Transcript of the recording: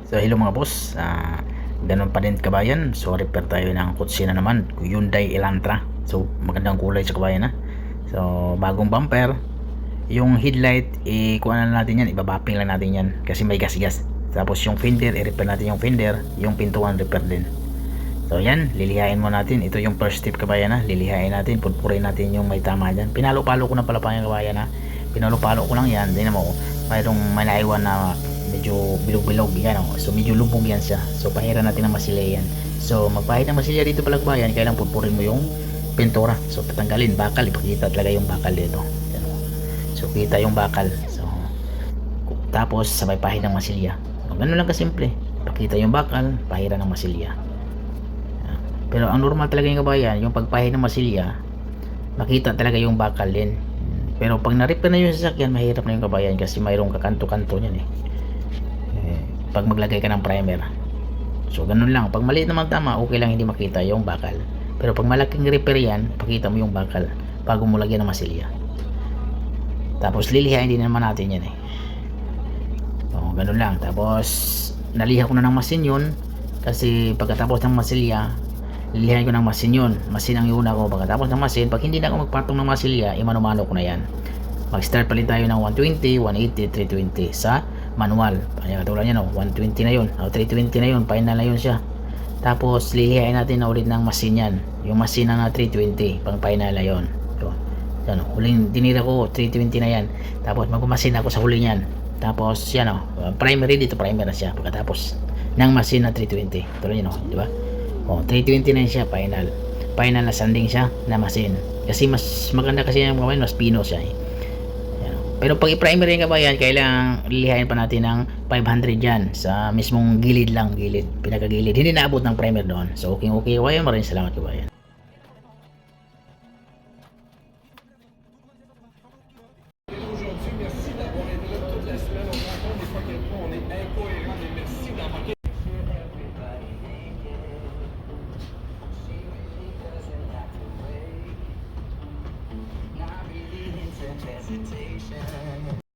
So hello mga boss, ganun pa din kabayan. So repair tayo ng kotse na naman, Hyundai Elantra. So magandang kulay sa kabayan ha. So bagong bumper. Yung headlight, kuha na natin yan, ibabapping lang natin yan kasi may gas-gas. Tapos yung fender, i-repair natin yung fender. Yung pintuan, repair din. So yan, lilihain mo natin. Ito yung first step kabayan ha. Lilihain natin, pulpurin natin yung may tama dyan. Pinalo-palo ko na pala pa yung kabayan ha. Pinalo-palo ko lang yan. Hindi na mo, mayroong manaiwan na medyo bilog-bilog yan oh. So medyo lubog yan siya. So pahiran natin ng masilya yan. So magpahid ng masilya dito pala kabayan, kailangan pulpurin mo yung pintura. So tatanggalin bakal, ipakita talaga yung bakal dito. Yan, oh. So kita yung bakal. So tapos sabay pahid ng masilya. So, ganun lang kasimple. Pakita yung bakal, pahiran ng masilya. Pero ang normal talaga yung kabayan, yung pagpahid ng masilya, makita talaga yung bakal din. Pero pag na-repair na yung sasakyan, mahirap na yung kabayan kasi mayroong kakanto-kanto niyan eh. Pag maglagay ka ng primer. So ganun lang, pag maliit naman tama, okay lang hindi makita yung bakal. Pero pag malaking repair yan, pakita mo yung bakal bago mo lagyan ng masilya. Tapos lilihain din naman natin yan eh. So ganun lang. Tapos naliha ko na ng masin yun kasi pagkatapos ng masilya, lilihain ko ng masin yun. Masin ang iuna ko. Pagkatapos ng masin, pag hindi na ako magpatong ng masilya, imano-mano ko na yan. Mag-start palit tayo ng 120, 180, 320 sa manual. Kaya katulad yan o, 120 na yun, 320 na yun, final na yun siya. Tapos lilihain natin na ulit ng masin yan, yung masin na 320 pang final na yun. So, yan o, huling dinira ko 320 na yan. Tapos magpumasin ako sa huli yan. Tapos yan o, primary dito, primer na siya pagkatapos ng masin na 320. Tulad yan o, di ba? O, 320 na yun siya, final na sanding siya na masin. Kasi mas maganda kasi yung kabayan, mas pino siya eh. Pero pag i-primer yung kabayan, kailangan lilihain pa natin ng 500 yan sa mismong gilid lang, pinakagilid. Hindi naabot ng primer doon. So okay kabayan, maraming salamat kabayan.